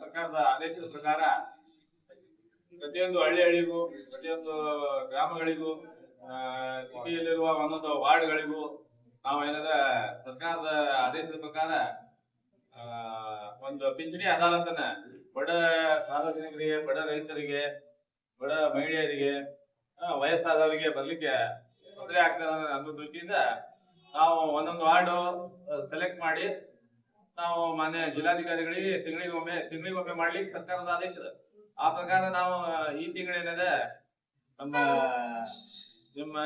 ಸರ್ಕಾರದ ಆದೇಶದ ಪ್ರಕಾರ ಪ್ರತಿಯೊಂದು ಹಳ್ಳಿಗಳಿಗೂ ಪ್ರತಿಯೊಂದು ಗ್ರಾಮಗಳಿಗೂ ಸಿಟಿಯಲ್ಲಿರುವ ಒಂದೊಂದು ವಾರ್ಡ್ಗಳಿಗೂ ನಾವು ಏನದ ಸರ್ಕಾರದ ಆದೇಶದ ಪ್ರಕಾರ ಒಂದು ಪಿಂಚಣಿ ಅದಾಲತನ್ನ ಬಡ ಸಾರ್ವಜನಿಕರಿಗೆ, ಬಡ ರೈತರಿಗೆ, ಬಡ ಮಹಿಳೆಯರಿಗೆ, ವಯಸ್ಸಾದವರಿಗೆ ಬರ್ಲಿಕ್ಕೆ ತೊಂದರೆ ಆಗ್ತದೆ ಅನ್ನೋ ದೃಷ್ಟಿಯಿಂದ ನಾವು ಒಂದೊಂದು ವಾರ್ಡ್ ಸೆಲೆಕ್ಟ್ ಮಾಡಿ ನಾವು ಮಾನ್ಯ ಜಿಲ್ಲಾಧಿಕಾರಿಗಳಿಗೆ ತಿಂಗಳಿಗೊಮ್ಮೆ ಮಾಡ್ಲಿಕ್ಕೆ ಸರ್ಕಾರದ ಆದೇಶದ ಆ ಪ್ರಕಾರ ನಾವು ಈ ತಿಂಗಳೇನದ ನಿಮ್ಮ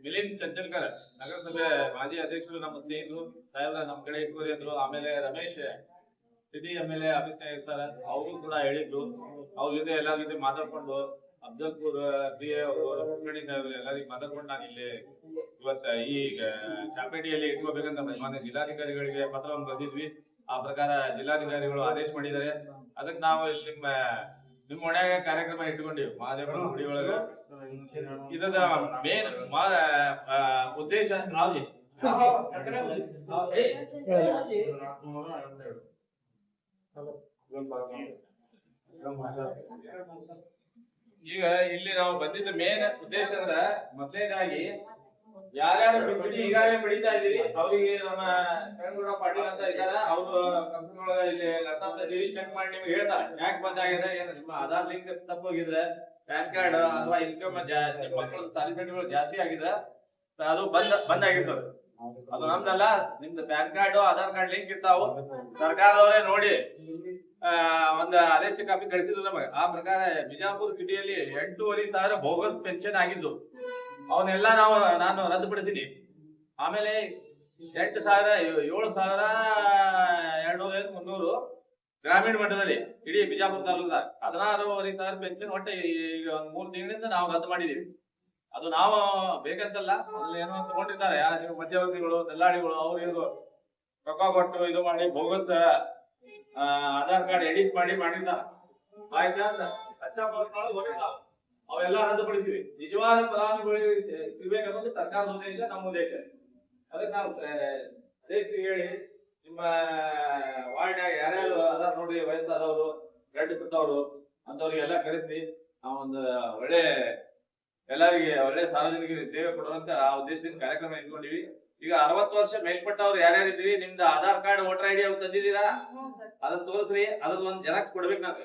ಮಿಲಿಂದ್ ಚಂಚಲ್ಕರ್ ನಗರಸಭೆ ಮಾಜಿ ಅಧ್ಯಕ್ಷರು, ನಮ್ಮ ಸ್ನೇಹಿತರು ಸಾಹೇಬ್ರ ನಮ್ಮ ಕಡೆ ಇಟ್ಕೋರಿ ಅಂದ್ರು. ಆಮೇಲೆ ರಮೇಶ್ ಸಿಟಿ MLA ಆಫೀಸ್ನಾಗ ಇರ್ತಾರ, ಅವರು ಕೂಡ ಹೇಳಿದ್ರು. ಅವ್ರ ಜೊತೆ ಎಲ್ಲರ ಜೊತೆ ಮಾತಾಡ್ಕೊಂಡು ಅಫ್ಜಲ್ಪುರ್ PA ಎಲ್ಲರಿಗೂ ಮಾತಾಡ್ಕೊಂಡು ನಾನು ಇಲ್ಲಿ ಇವತ್ತ ಈ ಚಾಪೇಟಿಯಲ್ಲಿ ಇಟ್ಕೋಬೇಕಂತ ಮಾನ್ಯ ಜಿಲ್ಲಾಧಿಕಾರಿಗಳಿಗೆ ಪತ್ರವನ್ನು ಬರೆದಿದ್ವಿ. ಆ ಪ್ರಕಾರ ಜಿಲ್ಲಾಧಿಕಾರಿಗಳು ಆದೇಶ ಮಾಡಿದ್ದಾರೆ. ಅದಕ್ಕೆ ನಾವು ಇಲ್ಲಿ ನಿಮ್ಮ ಒಣಗ ಕಾರ್ಯಕ್ರಮ ಇಟ್ಕೊಂಡಿವಿ ಮಹಾದೇವರ ಗುಡಿ ಒಳಗ. ಇದರ ಮೇನ್ ಉದ್ದೇಶ ಈಗ ಇಲ್ಲಿ ನಾವು ಬಂದಿದ್ದ ಮೇನ್ ಉದ್ದೇಶ ಅಂದ್ರ ಮೊದಲನೇದಾಗಿ ಯಾರ್ಯಾರು ಪಿಂಚಣಿ ಈಗಾಗಲೇ ಪಡಿತಾ ಇದೀವಿ ಅವ್ರಿಗೆ ನಮ್ಮ ಕರಂಗೌಡ ಪಾಟೀಲ್ ಅಂತ ಇದ್ದಾರೆ, ಅವರು ಕಂಪ್ನಿ ಒಳಗ ಇಲ್ಲಿ ಚೆಕ್ ಮಾಡಿ ನಿಮ್ಗೆ ಹೇಳ್ತಾರೆ ಯಾಕೆ ಬಂದಾಗಿದೆ, ಏನು ನಿಮ್ಮ ಆಧಾರ್ ಲಿಂಕ್ ತಪ್ಪೋಗಿದ್ರೆ, ಪ್ಯಾನ್ ಕಾರ್ಡ್ ಅಥವಾ ಇನ್ಕಮ್ ನಿಮ್ಮ ಮಕ್ಕಳ ಸಾಲಿಫಿಕೇಟ್ಗಳು ಜಾಸ್ತಿ ಆಗಿದೆ, ಅದು ಬಂದಾಗಿರ್ತದೆ. ಅದು ನಮ್ದಲ್ಲ, ನಿಮ್ದು PAN card Aadhaar card link ಇರ್ತಾವು. ಸರ್ಕಾರದವರೇ ನೋಡಿ ಒಂದು ಆದೇಶ ಕಾಪಿ ಕಳಿಸಿದ್ರು ನಮಗೆ. ಆ ಪ್ರಕಾರ ಬಿಜಾಪುರ ಸಿಟಿಯಲ್ಲಿ 8,500 ಬೋಗಸ್ ಪೆನ್ಷನ್ ಆಗಿದ್ದು ಅವನ್ನೆಲ್ಲ ನಾನು ರದ್ದುಪಡಿಸಿನಿ. ಆಮೇಲೆ 7,200 ಗ್ರಾಮೀಣ ಮಟ್ಟದಲ್ಲಿ ಇಡೀ ಬಿಜಾಪುರ ತಾಲೂಕದಾಗ 16,500 ಪೆನ್ಷನ್ ಒಟ್ಟೆ ಈಗ ಒಂದ್ 3 ತಿಂಗಳಿಂದ ನಾವು ರದ್ದು ಮಾಡಿದೀವಿ. ಅದು ನಾವು ಬೇಕಂತಲ್ಲ, ಅದ್ರಲ್ಲಿ ಏನೋ ತಗೊಂಡಿದ್ದಾರೆ ಯಾರು ಮಧ್ಯವರ್ತಿಗಳು, ದಲ್ಲಾಳಿಗಳು, ಅವ್ರು ಇವರು ರೊಕ್ಕ ಕೊಟ್ಟು ಇದು ಮಾಡಿ ಬೋಗಸ್ ಆಧಾರ್ ಕಾರ್ಡ್ ಎಡಿಟ್ ಮಾಡಿದ್ದಾರೆ. ಆಯ್ತಾ, ಅವೆಲ್ಲ ರದ್ದುಪಡಿಸಿವಿ. ನಿಜವಾದ ಫಲಾನುಭವಿಗಳು ಸಿಗ್ಬೇಕನ್ನೋದು ಸರ್ಕಾರದ ಉದ್ದೇಶ, ನಮ್ಮ ಉದ್ದೇಶ. ಅದಕ್ಕೆ ನಾವು ಅಧ್ಯಕ್ಷರಿಗೆ ಹೇಳಿ ನಿಮ್ಮ ವಾರ್ಡ್ನಾಗ ಯಾರ್ಯಾರು ಅದಾರ ನೋಡಿ ವಯಸ್ಸಾದವರು, ಗಡ್ಡ ಸುತ್ತವರು ಅಂತವ್ರಿಗೆಲ್ಲ ಕರೆಸಿ ನಾವೊಂದು ಎಲ್ಲರಿಗೆ ಒಳ್ಳೆ ಸಾರ್ವಜನಿಕರಿಗೆ ಸೇವೆ ಕೊಡುವಂತ ಆ ಉದ್ದೇಶದಿಂದ ಕಾರ್ಯಕ್ರಮ ಇಟ್ಕೊಂಡಿವಿ. ಈಗ 60 ವರ್ಷ ಮೇಲ್ಪಟ್ಟವ್ರು ಯಾರ್ಯಾರಿದ್ರಿ, ನಿಮ್ದು ಆಧಾರ್ ಕಾರ್ಡ್, ವೋಟರ್ ID ಅವ್ರು ತಂದಿದ್ದೀರಾ, ಅದನ್ನ ತೋರಿಸ್ರಿ. ಅದ್ರದ್ದು ಒಂದು ಜೆರಾಕ್ಸ್ ಕೊಡ್ಬೇಕು. ನಾವು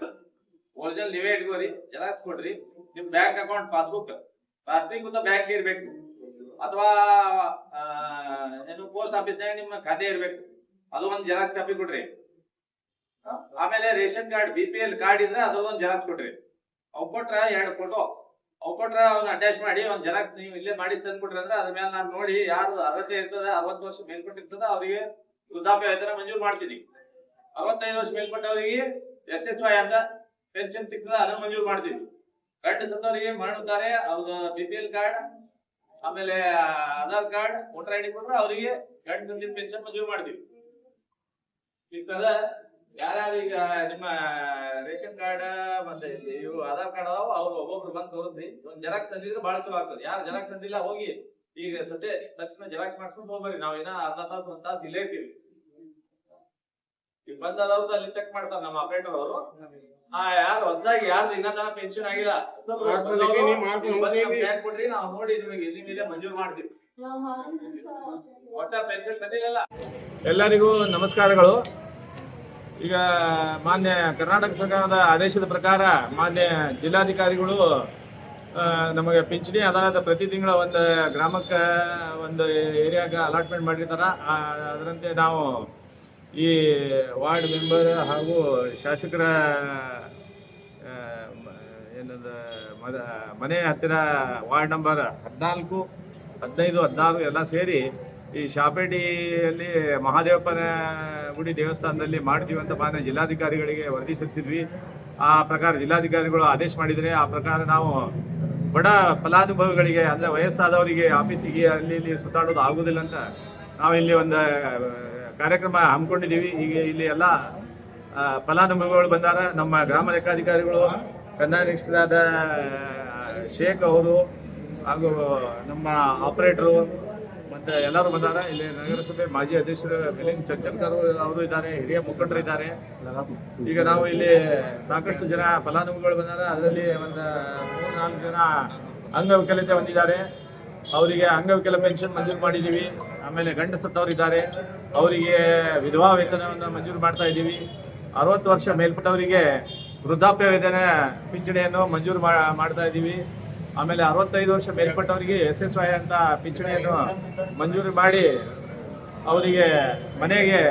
ಒರಿಜಿನಲ್ ನೀವೇ ಇಟ್ಕೋರಿ, ಜೆರಾಕ್ಸ್ ಕೊಡ್ರಿ. ನಿಮ್ bank account passbook passbook bank ಇರ್ಬೇಕು, ಅಥವಾ ಏನು ಪೋಸ್ಟ್ ಆಫೀಸ್ನಾಗ ನಿಮ್ಮ ಖಾತೆ ಇರ್ಬೇಕು, ಅದು ಒಂದು ಜೆರಾಕ್ಸ್ ಕಾಪಿ ಕೊಡ್ರಿ. ಆಮೇಲೆ ರೇಷನ್ ಕಾರ್ಡ್, BPL ಕಾರ್ಡ್ ಇದ್ರೆ ಅದೊಂದು ಜೆರಾಕ್ಸ್ ಕೊಡ್ರಿ. ಅವ್ ಕೊಟ್ರ 2 ಫೋಟೋ ಅವ್ ಕೊಟ್ರ ಅವ್ನ ಅಟ್ಯಾಚ್ ಮಾಡಿ ಒಂದ್ ಜೆರಾಕ್ಸ್ ನೀವು ಇಲ್ಲೇ ಮಾಡಿ ತಂದು ಕೊಟ್ರಿ ಅಂದ್ರೆ ಅದ್ರ ಮೇಲೆ ನಾನು ನೋಡಿ ಯಾರು ಅರ್ಹತೆ ಇರ್ತದ, 60 ವರ್ಷ ಮೇಲ್ಪಟ್ಟಿರ್ತದ ಅವರಿಗೆ ವೃದ್ಧಾಪ್ಯ ವೇತನ ಮಂಜೂರು ಮಾಡ್ತೀನಿ. 65 ವರ್ಷ ಮೇಲ್ಪಟ್ಟವರಿಗೆ SSY ಅಂತ ಪೆನ್ಷನ್ ಸಿಗ್ತದ, ಅದನ್ನ ಮಂಜೂರು ಮಾಡ್ತೀವಿ. ಗಂಡ ಸತ್ತವರಿಗೆ ಮಾಡಿರ್ತಾರೆ ಅವ್ರ BPL ಕಾರ್ಡ್, ಆಮೇಲೆ ಆಧಾರ್ ಕಾರ್ಡ್, ವೋಟರ್ ID ಕೊಟ್ರೆ ಅವರಿಗೆ ಗಂಡ ಸಂದಿನ ಪೆನ್ಷನ್ ಮಂಜೂರು ಮಾಡ್ತೀವಿ. ಇರ್ತದ ಯಾರ್ಯಾರು ಈಗ ನಿಮ್ಮ ರೇಷನ್ ಕಾರ್ಡ್ ಮತ್ತೆ ಇವು ಆಧಾರ್ ಕಾರ್ಡ್ ಅದಾವ, ಅವ್ರು ಒಬ್ಬೊಬ್ರು ಬಂದು ತೋರಿಸ್ರಿ. ಒಂದ್ ಜೆರಾಕ್ಸ್ ತಂದಿದ್ರೆ ಬಹಳ ಚಲೋ ಆಗ್ತದೆ. ಯಾರು ಜೆರಾಕ್ಸ್ ತಂದಿಲ್ಲ ಹೋಗಿ ಈಗ ಸದ್ಯ ತಕ್ಷಣ ಜೆರಾಕ್ಸ್ ಮಾಡ್ಸ್ಕೊಂಡು ಹೋಗ್ಬರಿ. ನಾವ್ ಏನ ಅರ್ಧ ತಾಸು 1 ತಾಸು ಇಲ್ಲೇ ಇರ್ತೀವಿ. ಈಗ ಬಂದವ್ರದ್ದು ಅಲ್ಲಿ ಚೆಕ್ ಮಾಡ್ತಾರೆ ನಮ್ಮ ಆಪರೇಟರ್ ಅವರು. ಯಾರು ಹೊಸದಾಗಿ ಯಾರ್ದು ಇನ್ನೊಂದನ ಪೆನ್ಷನ್ ಆಗಿಲ್ಲ ಕೊಡ್ರಿ, ನಾವು ನೋಡಿ ನಿಮಗೆ ಇಲ್ಲಿ ಮೇಲೆ ಮಂಜೂರು ಮಾಡ್ತೀವಿ. ಒಟ್ಟ ಪೆನ್ಷನ್ ತಂದಿಲ್ಲ. ಎಲ್ಲರಿಗೂ ನಮಸ್ಕಾರಗಳು. ಈಗ ಮಾನ್ಯ ಕರ್ನಾಟಕ ಸರ್ಕಾರದ ಆದೇಶದ ಪ್ರಕಾರ ಮಾನ್ಯ ಜಿಲ್ಲಾಧಿಕಾರಿಗಳು ನಮಗೆ ಪಿಂಚಣಿ ಅದಾಲತ್ ಪ್ರತಿ ತಿಂಗಳ ಒಂದು ಗ್ರಾಮಕ್ಕೆ ಒಂದು ಏರಿಯಾಗ ಅಲಾಟ್ಮೆಂಟ್ ಮಾಡಿರ್ತಾರ. ಅದರಂತೆ ನಾವು ಈ ವಾರ್ಡ್ ಮೆಂಬರ್ ಹಾಗೂ ಶಾಸಕರ ಏನದ ಮನೆ ಹತ್ತಿರ ವಾರ್ಡ್ ನಂಬರ್ 14, 15, 16 ಎಲ್ಲ ಸೇರಿ ಈ ಶಾಪೇಟಿಯಲ್ಲಿ ಮಹಾದೇವಪ್ಪನ ಗುಡಿ ದೇವಸ್ಥಾನದಲ್ಲಿ ಮಾಡ್ತೀವಿ ಅಂತ ಮಾನ್ಯ ಜಿಲ್ಲಾಧಿಕಾರಿಗಳಿಗೆ ವರದಿ ಸಲ್ಲಿಸಿದ್ವಿ. ಆ ಪ್ರಕಾರ ಜಿಲ್ಲಾಧಿಕಾರಿಗಳು ಆದೇಶ ಮಾಡಿದರೆ ಆ ಪ್ರಕಾರ ನಾವು ಬಡ ಫಲಾನುಭವಿಗಳಿಗೆ ಅಂದರೆ ವಯಸ್ಸಾದವರಿಗೆ ಆಫೀಸಿಗೆ ಅಲ್ಲಿ ಇಲ್ಲಿ ಸುತ್ತಾಡೋದು ಆಗೋದಿಲ್ಲ ಅಂತ ನಾವು ಇಲ್ಲಿ ಒಂದು ಕಾರ್ಯಕ್ರಮ ಹಮ್ಮಿಕೊಂಡಿದ್ದೀವಿ. ಈಗ ಇಲ್ಲಿ ಎಲ್ಲ ಫಲಾನುಭವಿಗಳು ಬಂದಾರ. ನಮ್ಮ ಗ್ರಾಮ ಲೆಕ್ಕಾಧಿಕಾರಿಗಳು, ಕಂದಾಯ ನಿಷ್ಠರಾದ ಶೇಖ್ ಅವರು ಹಾಗೂ ನಮ್ಮ ಆಪರೇಟರು ಮತ್ತೆ ಎಲ್ಲರೂ ಬಂದಾರ. ಇಲ್ಲಿ ನಗರಸಭೆ ಮಾಜಿ ಅಧ್ಯಕ್ಷರು ಮಿಲಿಂದ್ ಚಂಚಲ್ಕರ್ ಅವರು ಇದ್ದಾರೆ, ಹಿರಿಯ ಮುಖಂಡರು ಇದ್ದಾರೆ. ಈಗ ನಾವು ಇಲ್ಲಿ ಸಾಕಷ್ಟು ಜನ ಫಲಾನುಭವಿಗಳು ಬಂದಾರ. ಅದರಲ್ಲಿ ಒಂದು 3-4 ಜನ ಅಂಗವಿಕಲತೆ ಹೊಂದಿದ್ದಾರೆ. ಅವರಿಗೆ ಅಂಗವಿಕಲ ಪೆನ್ಷನ್ ಮಂಜೂರು ಮಾಡಿದ್ದೀವಿ. ಆಮೇಲೆ ಗಂಡ ಸತ್ತವರಿದ್ದಾರೆ, ಅವರಿಗೆ ವಿಧವಾ ವೇತನವನ್ನು ಮಂಜೂರು ಮಾಡ್ತಾ ಇದ್ದೀವಿ. 60 ವರ್ಷ ಮೇಲ್ಪಟ್ಟವರಿಗೆ ವೃದ್ಧಾಪ್ಯ ವೇತನ ಪಿಂಚಣಿಯನ್ನು ಮಂಜೂರು ಮಾಡ್ತಾ ಇದ್ದೀವಿ. ಆಮೇಲೆ 65 ವರ್ಷ ಮೇಲ್ಪಟ್ಟವರಿಗೆ SSY ಅಂತ ಪಿಂಚಣಿಯನ್ನು ಮಂಜೂರು ಮಾಡಿ ಅವರಿಗೆ ಮನೆಗೆ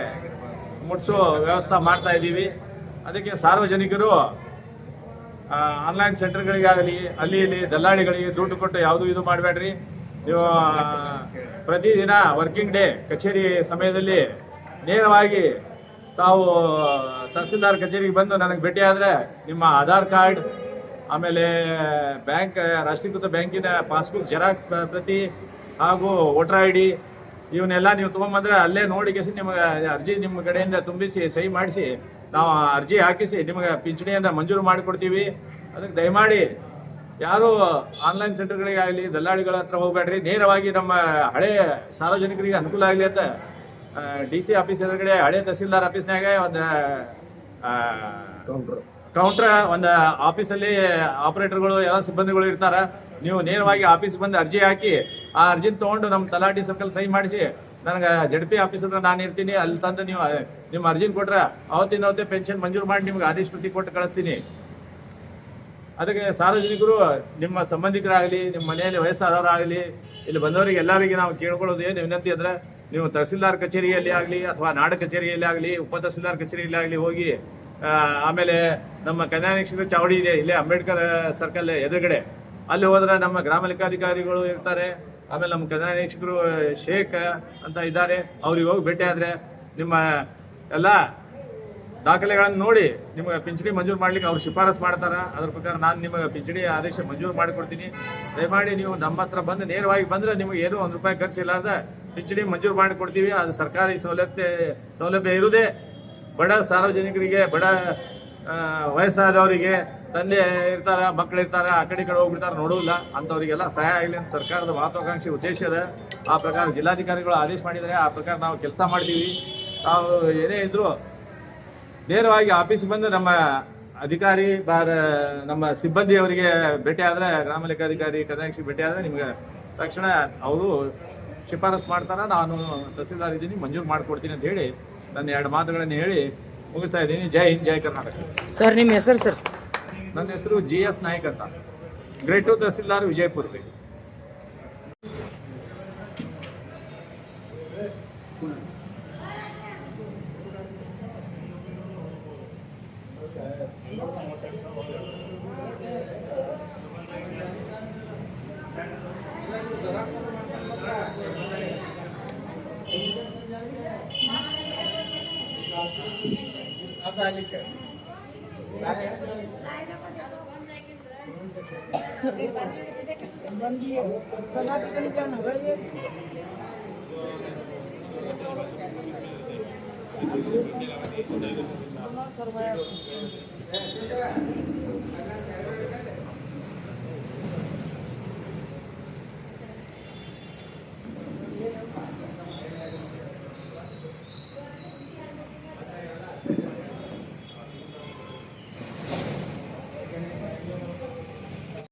ಮುಟ್ಟಿಸೋ ವ್ಯವಸ್ಥೆ ಮಾಡ್ತಾ ಇದ್ದೀವಿ. ಅದಕ್ಕೆ ಸಾರ್ವಜನಿಕರು ಆನ್ಲೈನ್ ಸೆಂಟರ್ಗಳಿಗಾಗಲಿ ಅಲ್ಲಿ ಇಲ್ಲಿ ದಲ್ಲಾಳಿಗಳಿಗೆ ದುಡ್ಡು ಕೊಟ್ಟು ಯಾವುದೂ ಇದು ಮಾಡಬೇಡ್ರಿ. ನೀವು ಪ್ರತಿದಿನ ವರ್ಕಿಂಗ್ ಡೇ ಕಚೇರಿ ಸಮಯದಲ್ಲಿ ನೇರವಾಗಿ ತಾವು ತಹಸೀಲ್ದಾರ್ ಕಚೇರಿಗೆ ಬಂದು ನನಗೆ ಭೇಟಿ ಆದರೆ ನಿಮ್ಮ ಆಧಾರ್ ಕಾರ್ಡ್, ಆಮೇಲೆ ಬ್ಯಾಂಕ್ ರಾಷ್ಟ್ರೀಕೃತ ಬ್ಯಾಂಕಿನ ಪಾಸ್ಬುಕ್ ಜೆರಾಕ್ಸ್ ಪ್ರತಿ ಹಾಗೂ ವೋಟರ್ ID ಇವನ್ನೆಲ್ಲ ನೀವು ತೊಗೊಂಬಂದ್ರೆ ಅಲ್ಲೇ ನೋಡಿ ನಿಮಗೆ ಅರ್ಜಿ ನಿಮ್ಮ ಕಡೆಯಿಂದ ತುಂಬಿಸಿ ಸಹಿ ಮಾಡಿಸಿ ನಾವು ಅರ್ಜಿ ಹಾಕಿಸಿ ನಿಮಗೆ ಪಿಂಚಣಿಯನ್ನು ಮಂಜೂರು ಮಾಡಿಕೊಡ್ತೀವಿ. ಅದಕ್ಕೆ ದಯಮಾಡಿ ಯಾರು ಆನ್ಲೈನ್ ಸೆಂಟರ್ಗಳಿಗಾಗಲಿ ದಲ್ಲಾಳಿಗಳ ಹತ್ರ ಹೋಗಬೇಡ್ರಿ. ನೇರವಾಗಿ ನಮ್ಮ ಹಳೆ ಸಾರ್ವಜನಿಕರಿಗೆ ಅನುಕೂಲ ಆಗಲಿ ಅಂತ DC ಆಫೀಸ್ ಎದುರುಗಡೆ ಹಳೆ ತಹಸೀಲ್ದಾರ್ ಆಫೀಸ್ನಾಗ ಒಂದು ಕೌಂಟ್ರ್ ಒಂದು ಆಫೀಸಲ್ಲಿ ಆಪರೇಟರ್ಗಳು ಎಲ್ಲ ಸಿಬ್ಬಂದಿಗಳು ಇರ್ತಾರೆ. ನೀವು ನೇರವಾಗಿ ಆಫೀಸ್ ಬಂದು ಅರ್ಜಿ ಹಾಕಿ ಆ ಅರ್ಜಿನ ತೊಗೊಂಡು ನಮ್ಮ ತಲಾಟಿ ಸರ್ಕಲ್ ಸಹಿ ಮಾಡಿಸಿ ನನಗೆ ZP ಆಫೀಸ್ ಹತ್ರ ನಾನು ಇರ್ತೀನಿ, ಅಲ್ಲಿ ತಂದು ನೀವು ನಿಮ್ಮ ಅರ್ಜಿನ ಕೊಟ್ರೆ ಅವತ್ತಿನವತ್ತೇ ಪೆನ್ಷನ್ ಮಂಜೂರು ಮಾಡಿ ನಿಮ್ಗೆ ಆದೇಶ ಪ್ರತಿ ಕೊಟ್ಟು ಕಳಿಸ್ತೀನಿ. ಅದಕ್ಕೆ ಸಾರ್ವಜನಿಕರು ನಿಮ್ಮ ಸಂಬಂಧಿಕರಾಗಲಿ, ನಿಮ್ಮ ಮನೆಯಲ್ಲಿ ವಯಸ್ಸಾದವರಾಗಲಿ, ಇಲ್ಲಿ ಬಂದವರಿಗೆ ಎಲ್ಲರಿಗೆ ನಾವು ಕೇಳ್ಕೊಳ್ಳೋದು ಏನು ವಿನಂತಿ ಅಂದರೆ, ನೀವು ತಹಸೀಲ್ದಾರ್ ಕಚೇರಿಯಲ್ಲಿ ಆಗಲಿ ಅಥವಾ ನಾಡ ಕಚೇರಿಯಲ್ಲಿ ಆಗಲಿ ಉಪ ತಹಸೀಲ್ದಾರ್ ಕಚೇರಿಯಲ್ಲಿ ಆಗಲಿ ಹೋಗಿ, ಆಮೇಲೆ ನಮ್ಮ ಕನ್ಯಾ ನಿರೀಕ್ಷಕರ ಚಾವಡಿ ಇದೆ ಇಲ್ಲೇ ಅಂಬೇಡ್ಕರ್ ಸರ್ಕಲ್ ಎದುರುಗಡೆ, ಅಲ್ಲಿ ಹೋದ್ರೆ ನಮ್ಮ ಗ್ರಾಮ ಲೆಕ್ಕಾಧಿಕಾರಿಗಳು ಇರ್ತಾರೆ. ಆಮೇಲೆ ನಮ್ಮ ಕನ್ಯಾ ನಿರೀಕ್ಷಕರು ಶೇಖ್ ಅಂತ ಇದ್ದಾರೆ, ಅವ್ರಿಗೆ ಹೋಗಿ ಭೇಟಿ ಆದರೆ ನಿಮ್ಮ ಎಲ್ಲ ದಾಖಲೆಗಳನ್ನು ನೋಡಿ ನಿಮಗೆ ಪಿಂಚಣಿ ಮಂಜೂರು ಮಾಡ್ಲಿಕ್ಕೆ ಅವ್ರು ಶಿಫಾರಸು ಮಾಡ್ತಾರೆ. ಅದ್ರ ಪ್ರಕಾರ ನಾನು ನಿಮಗೆ ಪಿಂಚಣಿ ಆದೇಶ ಮಂಜೂರು ಮಾಡಿಕೊಡ್ತೀನಿ. ದಯಮಾಡಿ ನೀವು ನಮ್ಮ ಹತ್ರ ಬಂದು ನೇರವಾಗಿ ಬಂದರೆ ನಿಮಗೆ ಏನೂ ₹1 ಖರ್ಚು ಇಲ್ಲಾರ್ದ ಪಿಂಚಣಿ ಮಂಜೂರು ಮಾಡಿಕೊಡ್ತೀವಿ. ಅದು ಸರ್ಕಾರಿ ಸೌಲಭ್ಯ ಇರುವುದೇ ಬಡ ಸಾರ್ವಜನಿಕರಿಗೆ, ಬಡ ವಯಸ್ಸಾದವರಿಗೆ, ತಂದೆ ಇರ್ತಾರೆ, ಮಕ್ಕಳು ಇರ್ತಾರೆ, ಆ ಕಡೆ ಹೋಗ್ಬಿಡ್ತಾರೆ, ನೋಡೋಲ್ಲ ಅಂಥವರಿಗೆಲ್ಲ ಸಹಾಯ ಆಗಲಿ ಅಂತ ಸರ್ಕಾರದ ಮಹತ್ವಾಕಾಂಕ್ಷಿ ಉದ್ದೇಶ ಇದೆ. ಆ ಪ್ರಕಾರ ಜಿಲ್ಲಾಧಿಕಾರಿಗಳು ಆದೇಶ ಮಾಡಿದರೆ ಆ ಪ್ರಕಾರ ನಾವು ಕೆಲಸ ಮಾಡ್ತೀವಿ. ನಾವು ಏನೇ ಇದ್ದರೂ ನೇರವಾಗಿ ಆಫೀಸಿಗೆ ಬಂದು ನಮ್ಮ ಅಧಿಕಾರಿ ನಮ್ಮ ಸಿಬ್ಬಂದಿಯವರಿಗೆ ಭೇಟಿ ಆದರೆ, ಗ್ರಾಮ ಲೆಕ್ಕಾಧಿಕಾರಿ ಕದಾಕ್ಷಿ ಭೇಟಿ ಆದರೆ ನಿಮಗೆ ತಕ್ಷಣ ಅವರು ಶಿಫಾರಸು ಮಾಡ್ತಾರೆ. ನಾನು ತಹಸೀಲ್ದಾರ್ ಇದ್ದೀನಿ, ಮಂಜೂರು ಮಾಡಿಕೊಡ್ತೀನಿ ಅಂತ ಹೇಳಿ ನನ್ನ 2 ಮಾತುಗಳನ್ನು ಹೇಳಿ ಮುಗಿಸ್ತಾ ಇದ್ದೀನಿ. ಜೈ ಹಿಂದ್, ಜೈ ಕರ್ನಾಟಕ. ಸರ್ ನಿಮ್ಮ ಹೆಸರು? ಸರ್ ನನ್ನ ಹೆಸರು GS ನಾಯ್ಕ್ ಅಂತ, ಗ್ರೇಡ್ 2 ತಹಸೀಲ್ದಾರ್ ವಿಜಯಪುರ.